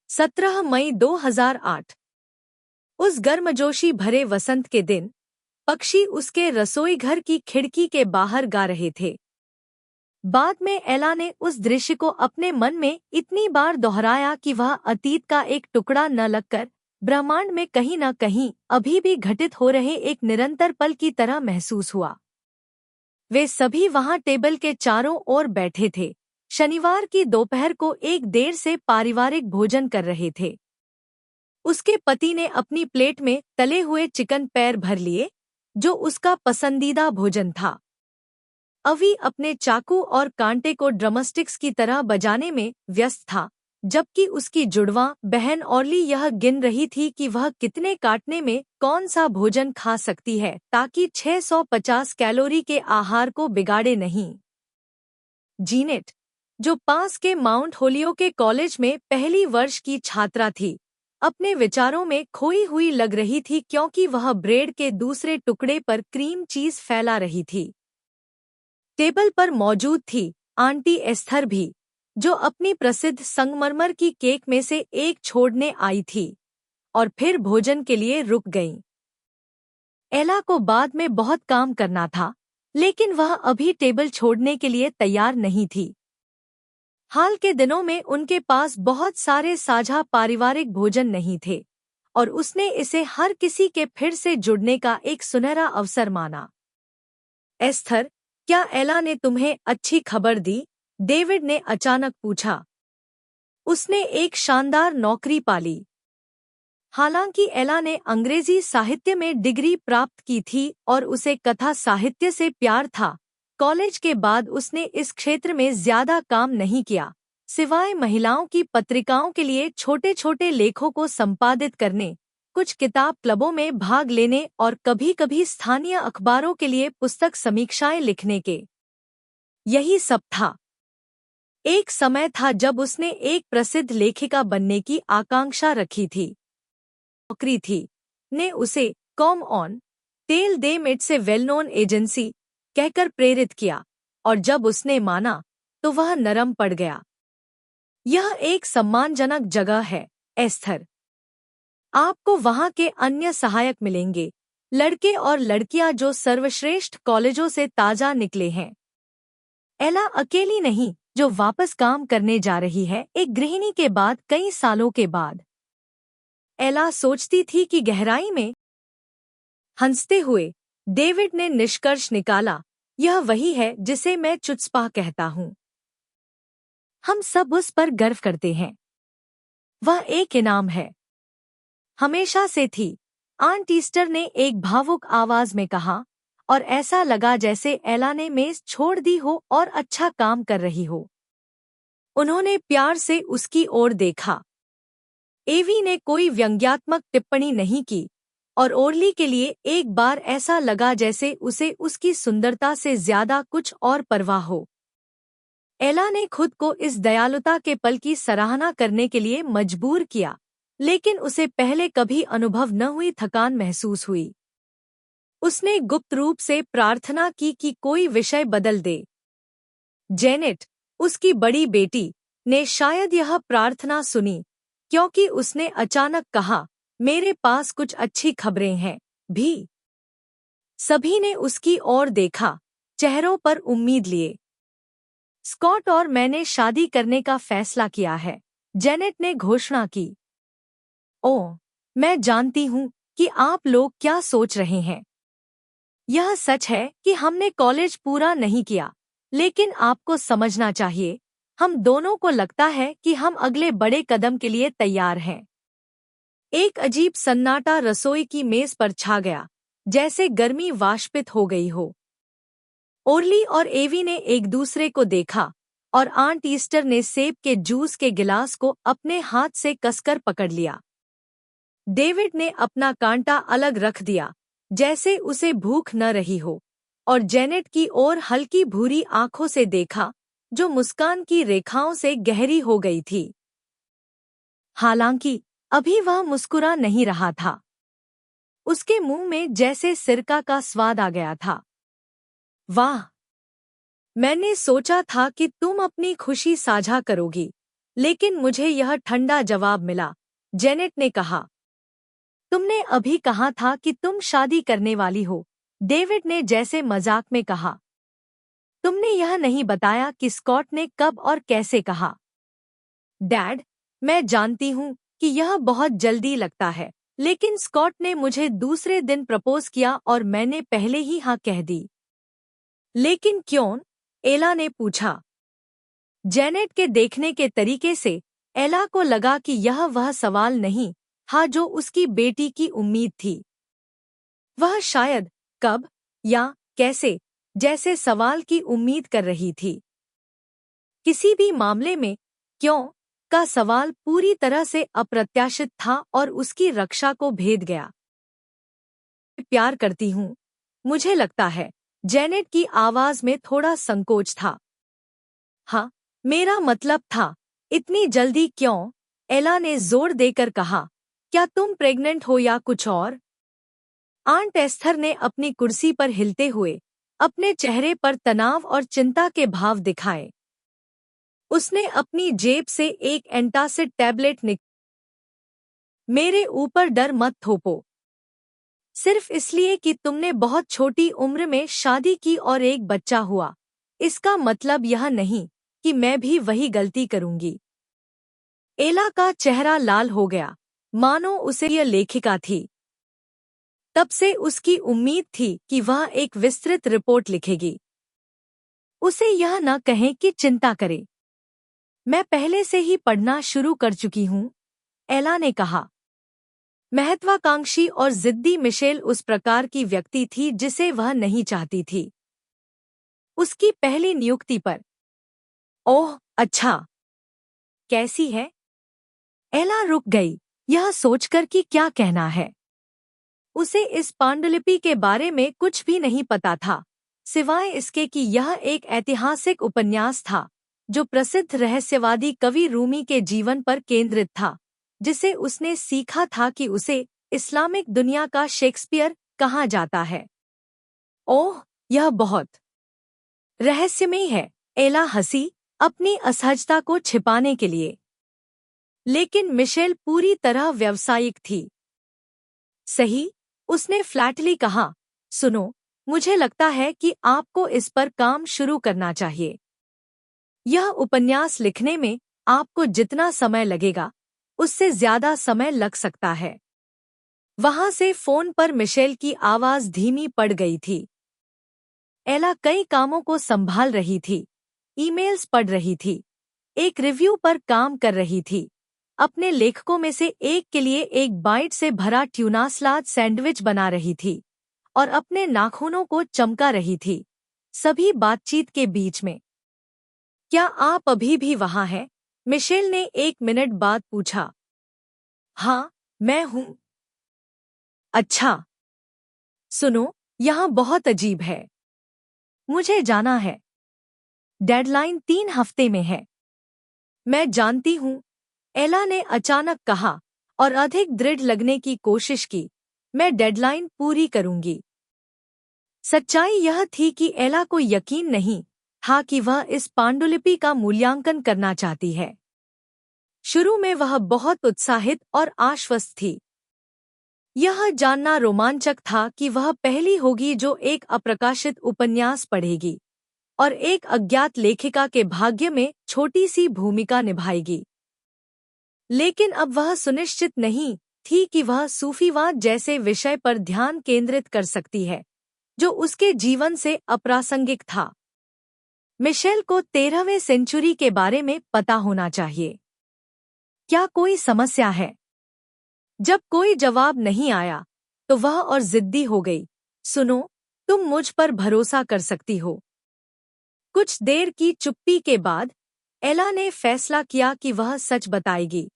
17 मई 2008। उस गर्मजोशी भरे वसंत के दिन पक्षी उसके रसोई घर की खिड़की के बाहर गा रहे थे। बाद में एला ने उस दृश्य को अपने मन में इतनी बार दोहराया कि वह अतीत का एक टुकड़ा न लगकर ब्रह्मांड में कहीं न कहीं अभी भी घटित हो रहे एक निरंतर पल की तरह महसूस हुआ। वे सभी वहां टेबल के चारों ओर बैठे थे, शनिवार की दोपहर को एक देर से पारिवारिक भोजन कर रहे थे। उसके पति ने अपनी प्लेट में तले हुए चिकन पैर भर लिए, जो उसका पसंदीदा भोजन था। अवी अपने चाकू और कांटे को ड्रमस्टिक्स की तरह बजाने में व्यस्त था, जबकि उसकी जुड़वां बहन ऑर्ली यह गिन रही थी कि वह कितने काटने में कौन सा भोजन खा सकती है ताकि 650 कैलोरी के आहार को बिगाड़े नहीं। जीनेट, जो पास के माउंट होलियोक कॉलेज में पहली वर्ष की छात्रा थी, अपने विचारों में खोई हुई लग रही थी क्योंकि वह ब्रेड के दूसरे टुकड़े पर क्रीम चीज फैला रही थी। टेबल पर मौजूद थी आंटी एस्थर भी, जो अपनी प्रसिद्ध संगमरमर की केक में से एक छोड़ने आई थी और फिर भोजन के लिए रुक गईं। एला को बाद में बहुत काम करना था, लेकिन वह अभी टेबल छोड़ने के लिए तैयार नहीं थी। हाल के दिनों में उनके पास बहुत सारे साझा पारिवारिक भोजन नहीं थे और उसने इसे हर किसी के फिर से जुड़ने का एक सुनहरा अवसर माना। एस्थर, क्या एला ने तुम्हें अच्छी खबर दी? डेविड ने अचानक पूछा। उसने एक शानदार नौकरी पाली। हालांकि एला ने अंग्रेजी साहित्य में डिग्री प्राप्त की थी और उसे कथा साहित्य से प्यार था, कॉलेज के बाद उसने इस क्षेत्र में ज्यादा काम नहीं किया, सिवाय महिलाओं की पत्रिकाओं के लिए छोटे-छोटे लेखों को संपादित करने, कुछ किताब क्लबों में भाग लेने और कभी-कभी स्थानीय अखबारों के लिए पुस्तक समीक्षाएं लिखने के। यही सब था। एक समय था जब उसने एक प्रसिद्ध लेखिका बनने की आकांक्षा रखी थी। नौकरी थी ने उसे come on tell them it's a well known agency कहकर प्रेरित किया, और जब उसने माना तो वह नरम पड़ गया। यह एक सम्मानजनक जगह है, एस्थर। आपको वहां के अन्य सहायक मिलेंगे, लड़के और लड़कियां जो सर्वश्रेष्ठ कॉलेजों से ताजा निकले हैं। एला अकेली नहीं जो वापस काम करने जा रही है, एक गृहिणी के बाद कई सालों के बाद। एला सोचती थी कि गहराई में। हंसते हुए डेविड ने निष्कर्ष निकाला, यह वही है जिसे मैं चुत्सपा कहता हूं। हम सब उस पर गर्व करते हैं। वह एक इनाम है। हमेशा से थी, आंट ईस्टर ने एक भावुक आवाज में कहा, और ऐसा लगा जैसे एला ने मेज छोड़ दी हो और अच्छा काम कर रही हो। उन्होंने प्यार से उसकी ओर देखा। एवी ने कोई व्यंग्यात्मक टिप्पणी नहीं की, और ओरली के लिए एक बार ऐसा लगा जैसे उसे उसकी सुंदरता से ज्यादा कुछ और परवाह हो। एला ने खुद को इस दयालुता के पल की सराहना करने के लिए मजबूर किया, लेकिन उसे पहले कभी अनुभव न हुई थकान महसूस हुई। उसने गुप्त रूप से प्रार्थना की कि कोई विषय बदल दे। जेनेट, उसकी बड़ी बेटी, ने शायद यह प्रार्थना सुनी, क्योंकि उसने अचानक कहा, मेरे पास कुछ अच्छी खबरें हैं भी। सभी ने उसकी ओर देखा, चेहरों पर उम्मीद लिए। स्कॉट और मैंने शादी करने का फैसला किया है, जेनेट ने घोषणा की। ओह, मैं जानती हूँ कि आप लोग क्या सोच रहे हैं। यह सच है कि हमने कॉलेज पूरा नहीं किया, लेकिन आपको समझना चाहिए, हम दोनों को लगता है कि हम अगले बड़े कदम के लिए तैयार हैं। एक अजीब सन्नाटा रसोई की मेज पर छा गया, जैसे गर्मी वाष्पित हो गई हो। ओरली और एवी ने एक दूसरे को देखा, और आंट ईस्टर ने सेब के जूस के गिलास को अपने हाथ से कसकर पकड़ लिया। डेविड ने अपना कांटा अलग रख दिया, जैसे उसे भूख न रही हो, और जेनेट की ओर हल्की भूरी आंखों से देखा, जो मुस्कान की रेखाओं से गहरी हो गई थी। हालांकि अभी वह मुस्कुरा नहीं रहा था। उसके मुंह में जैसे सिरका का स्वाद आ गया था। वाह! मैंने सोचा था कि तुम अपनी खुशी साझा करोगी, लेकिन मुझे यह ठंडा जवाब मिला। जेनेट ने कहा, तुमने अभी कहा था कि तुम शादी करने वाली हो। डेविड ने जैसे मजाक में कहा, तुमने यह नहीं बताया कि स्कॉट ने कब और कैसे कहा। डैड, मैं जानती हूँ कि यह बहुत जल्दी लगता है, लेकिन स्कॉट ने मुझे दूसरे दिन प्रपोज किया और मैंने पहले ही हाँ कह दी। लेकिन क्यों? एला ने पूछा। जेनेट के देखने के तरीके से एला को लगा कि यह वह सवाल नहीं था जो उसकी बेटी की उम्मीद थी। वह शायद कब या कैसे जैसे सवाल की उम्मीद कर रही थी। किसी भी मामले में क्यों का सवाल पूरी तरह से अप्रत्याशित था और उसकी रक्षा को भेद गया। प्यार करती हूँ, मुझे लगता है। जेनेट की आवाज में थोड़ा संकोच था। हाँ, मेरा मतलब था, इतनी जल्दी क्यों? एला ने जोर देकर कहा, क्या तुम प्रेग्नेंट हो या कुछ और? आंट एस्थर ने अपनी कुर्सी पर हिलते हुए अपने चेहरे पर तनाव और चिंता के भाव दिखाए। उसने अपनी जेब से एक एंटासिड टैबलेट मेरे ऊपर डर मत थोपो। सिर्फ इसलिए कि तुमने बहुत छोटी उम्र में शादी की और एक बच्चा हुआ, इसका मतलब यह नहीं कि मैं भी वही गलती करूंगी। एला का चेहरा लाल हो गया, मानो उसे यह लेखिका थी। तब से उसकी उम्मीद थी कि वह एक विस्तृत रिपोर्ट लिखेगी। उसे यह न कहें कि चिंता करे। मैं पहले से ही पढ़ना शुरू कर चुकी हूँ, एला ने कहा। महत्वाकांक्षी और जिद्दी मिशेल उस प्रकार की व्यक्ति थी जिसे वह नहीं चाहती थी। उसकी पहली नियुक्ति पर। ओह, अच्छा। कैसी है? एला रुक गई, यह सोचकर कि क्या कहना है। उसे इस पांडुलिपि के बारे में कुछ भी नहीं पता था, सिवाय इसके कि यह एक ऐतिहासिक उपन्यास था जो प्रसिद्ध रहस्यवादी कवि रूमी के जीवन पर केंद्रित था, जिसे उसने सीखा था कि उसे इस्लामिक दुनिया का शेक्सपियर कहा जाता है। ओह, यह बहुत रहस्यमयी है, एला हंसी, अपनी असहजता को छिपाने के लिए। लेकिन मिशेल पूरी तरह व्यावसायिक थी। सही, उसने फ्लैटली कहा, सुनो, मुझे लगता है कि आपको इस पर काम शुरू करना चाहिए। यह उपन्यास लिखने में आपको जितना समय लगेगा, उससे ज्यादा समय लग सकता है। वहां से फोन पर मिशेल की आवाज धीमी पड़ गई थी। एला कई कामों को संभाल रही थी, ईमेल्स पढ़ रही थी, एक रिव्यू पर काम कर रही थी, अपने लेखकों में से एक के लिए एक बाइट से भरा ट्यूना सलाद सैंडविच बना रही थी और अपने नाखूनों को चमका रही थी, सभी बातचीत के बीच में। क्या आप अभी भी वहां हैं? मिशेल ने 1 मिनट बाद पूछा। हाँ, मैं हूँ। अच्छा। सुनो, यहाँ बहुत अजीब है। मुझे जाना है। डेडलाइन 3 हफ्ते में है। मैं जानती हूँ, एला ने अचानक कहा और अधिक दृढ़ लगने की कोशिश की। मैं डेडलाइन पूरी करूंगी। सच्चाई यह थी कि एला को यकीन नहीं था कि वह इस पांडुलिपि का मूल्यांकन करना चाहती है। शुरू में वह बहुत उत्साहित और आश्वस्त थी। यह जानना रोमांचक था कि वह पहली होगी जो एक अप्रकाशित उपन्यास पढ़ेगी और एक अज्ञात लेखिका के भाग्य में छोटी सी भूमिका निभाएगी। लेकिन अब वह सुनिश्चित नहीं थी कि वह सूफीवाद जैसे विषय पर ध्यान केंद्रित कर सकती है, जो उसके जीवन से अप्रासंगिक था। मिशेल को 13वीं सेंचुरी के बारे में पता होना चाहिए। क्या कोई समस्या है? जब कोई जवाब नहीं आया, तो वह और जिद्दी हो गई। सुनो, तुम मुझ पर भरोसा कर सकती हो। कुछ देर की चुप्पी के बाद एला ने फैसला किया कि वह सच बताएगी।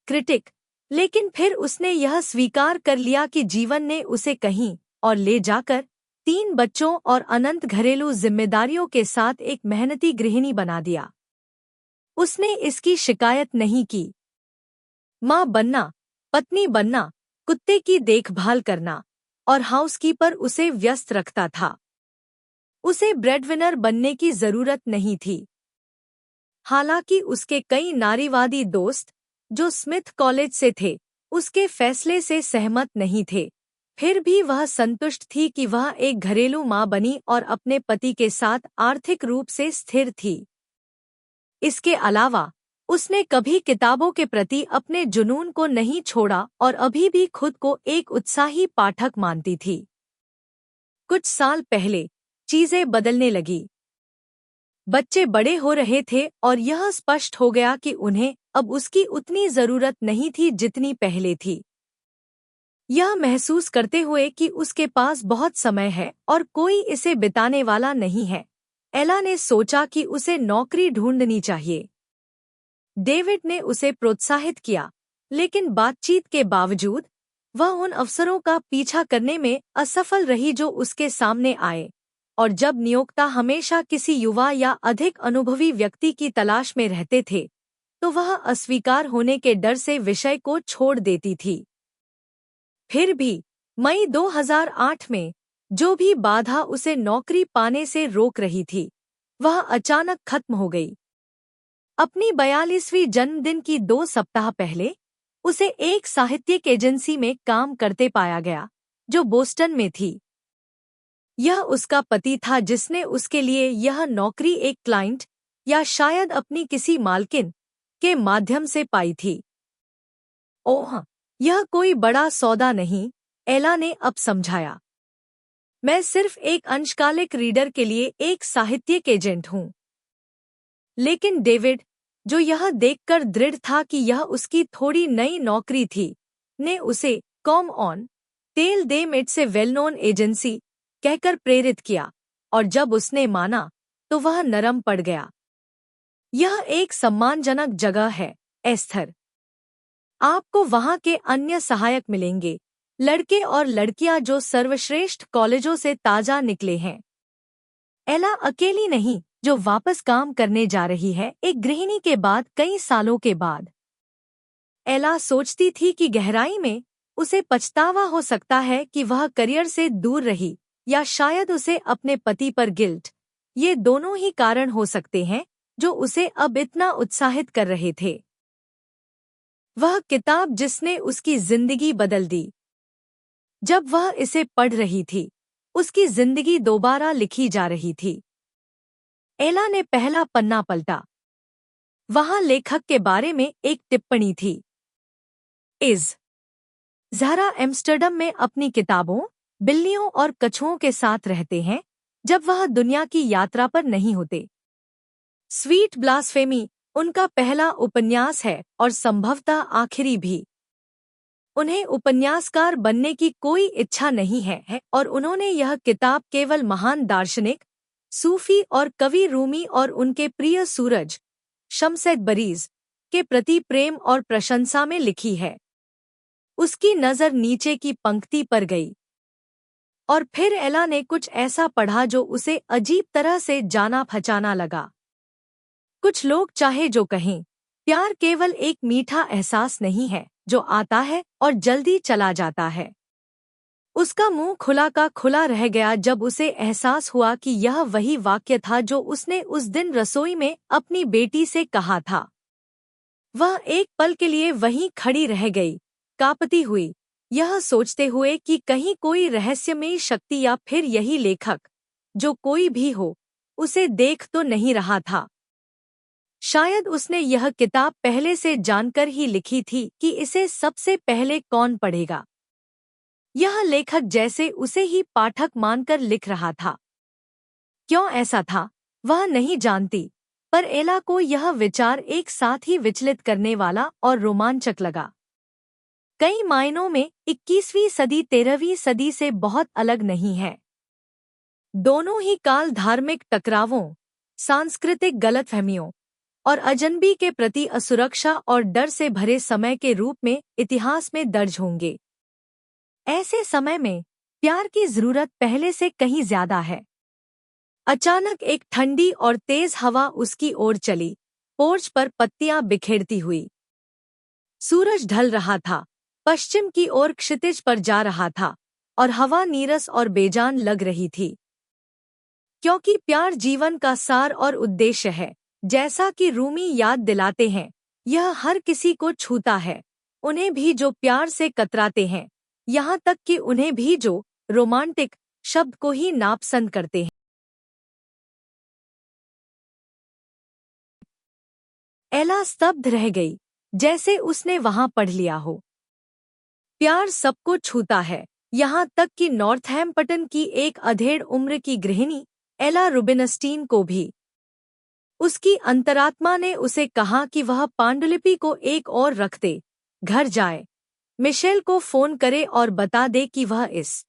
क्रिटिक, लेकिन फिर उसने यह स्वीकार कर लिया कि जीवन ने उसे कहीं और ले जाकर 3 बच्चों और अनंत घरेलू जिम्मेदारियों के साथ एक मेहनती गृहिणी बना दिया। उसने इसकी शिकायत नहीं की। माँ बनना, पत्नी बनना, कुत्ते की देखभाल करना और हाउसकीपर उसे व्यस्त रखता था। उसे ब्रेडविनर बनने की जरूरत नहीं थी। हालांकि उसके कई नारीवादी दोस्त, जो स्मिथ कॉलेज से थे, उसके फैसले से सहमत नहीं थे। फिर भी वह संतुष्ट थी कि वह एक घरेलू मां बनी और अपने पति के साथ आर्थिक रूप से स्थिर थी। इसके अलावा उसने कभी किताबों के प्रति अपने जुनून को नहीं छोड़ा और अभी भी खुद को एक उत्साही पाठक मानती थी। कुछ साल पहले चीजें बदलने लगी। बच्चे बड़े हो रहे थे और यह स्पष्ट हो गया कि उन्हें अब उसकी उतनी जरूरत नहीं थी जितनी पहले थी। यह महसूस करते हुए कि उसके पास बहुत समय है और कोई इसे बिताने वाला नहीं है, एला ने सोचा कि उसे नौकरी ढूंढनी चाहिए। डेविड ने उसे प्रोत्साहित किया, लेकिन बातचीत के बावजूद वह उन अवसरों का पीछा करने में असफल रही जो उसके सामने आए, और जब नियोक्ता हमेशा किसी युवा या अधिक अनुभवी व्यक्ति की तलाश में रहते थे, तो वह अस्वीकार होने के डर से विषय को छोड़ देती थी। फिर भी मई 2008 में जो भी बाधा उसे नौकरी पाने से रोक रही थी, वह अचानक खत्म हो गई। अपनी 42वीं जन्मदिन की 2 सप्ताह पहले उसे एक साहित्यिक एजेंसी में काम करते पाया गया, जो बोस्टन में थी। यह उसका पति था जिसने उसके लिए यह नौकरी एक क्लाइंट या शायद अपनी किसी मालकिन के माध्यम से पाई थी। ओह, यह कोई बड़ा सौदा नहीं, एला ने अब समझाया। मैं सिर्फ एक अंशकालिक रीडर के लिए एक साहित्यिक एजेंट हूँ। लेकिन डेविड, जो यह देखकर दृढ़ था कि यह उसकी थोड़ी नई नौकरी थी, ने उसे come on, tell them it's a well known agency कहकर प्रेरित किया, और जब उसने माना तो वह नरम पड़ गया। यह एक सम्मानजनक जगह है, एस्थर। आपको वहाँ के अन्य सहायक मिलेंगे, लड़के और लड़कियां जो सर्वश्रेष्ठ कॉलेजों से ताजा निकले हैं। एला अकेली नहीं जो वापस काम करने जा रही है, एक गृहिणी के बाद कई सालों के बाद। एला सोचती थी कि गहराई में उसे पछतावा हो सकता है कि वह करियर से दूर रही, या शायद उसे अपने पति पर गिल्ट। ये दोनों ही कारण हो सकते हैं जो उसे अब इतना उत्साहित कर रहे थे। वह किताब जिसने उसकी जिंदगी बदल दी। जब वह इसे पढ़ रही थी, उसकी जिंदगी दोबारा लिखी जा रही थी। एला ने पहला पन्ना पलटा। वहां लेखक के बारे में एक टिप्पणी थी। ज़ारा एम्स्टर्डम में अपनी किताबों, बिल्लियों और कछुओं के साथ रहते हैं जब वह दुनिया की यात्रा पर नहीं होते। स्वीट ब्लास्फेमी उनका पहला उपन्यास है और संभवतः आखिरी भी। उन्हें उपन्यासकार बनने की कोई इच्छा नहीं है और उन्होंने यह किताब केवल महान दार्शनिक, सूफी और कवि रूमी और उनके प्रिय सूरज शमसेद बरीज के प्रति प्रेम और प्रशंसा में लिखी है। उसकी नज़र नीचे की पंक्ति पर गई, और फिर एला ने कुछ ऐसा पढ़ा जो उसे अजीब तरह से जाना पहचाना लगा। कुछ लोग चाहे जो कहें, प्यार केवल एक मीठा एहसास नहीं है जो आता है और जल्दी चला जाता है। उसका मुंह खुला का खुला रह गया जब उसे एहसास हुआ कि यह वही वाक्य था जो उसने उस दिन रसोई में अपनी बेटी से कहा था। वह एक पल के लिए वहीं खड़ी रह गई, कांपती हुई, यह सोचते हुए कि कहीं कोई रहस्यमयी शक्ति या फिर यही लेखक, जो कोई भी हो, उसे देख तो नहीं रहा था। शायद उसने यह किताब पहले से जानकर ही लिखी थी कि इसे सबसे पहले कौन पढ़ेगा। यह लेखक जैसे उसे ही पाठक मानकर लिख रहा था। क्यों ऐसा था, वह नहीं जानती, पर एला को यह विचार एक साथ ही विचलित करने वाला और रोमांचक लगा। कई मायनों में 21वीं सदी 13वीं सदी से बहुत अलग नहीं है। दोनों ही काल धार्मिक टकरावों, सांस्कृतिक गलतफहमियों और अजनबी के प्रति असुरक्षा और डर से भरे समय के रूप में इतिहास में दर्ज होंगे। ऐसे समय में प्यार की जरूरत पहले से कहीं ज्यादा है। अचानक एक ठंडी और तेज हवा उसकी ओर चली, पोर्च पर पत्तियां बिखेरती हुई। सूरज ढल रहा था, पश्चिम की ओर क्षितिज पर जा रहा था, और हवा नीरस और बेजान लग रही थी। क्योंकि प्यार जीवन का सार और उद्देश्य है। जैसा कि रूमी याद दिलाते हैं, यह हर किसी को छूता है, उन्हें भी जो प्यार से कतराते हैं, यहाँ तक कि उन्हें भी जो रोमांटिक शब्द को ही नापसंद करते हैं। एला स्तब्ध रह गई, जैसे उसने वहां पढ़ लिया हो। प्यार सबको छूता है, यहाँ तक कि नॉर्थहैम्पटन की एक अधेड़ उम्र की गृहिणी एला रुबिनस्टीन को भी। उसकी अंतरात्मा ने उसे कहा कि वह पांडुलिपि को एक और रख दे, घर जाए, मिशेल को फोन करे और बता दे कि वह इस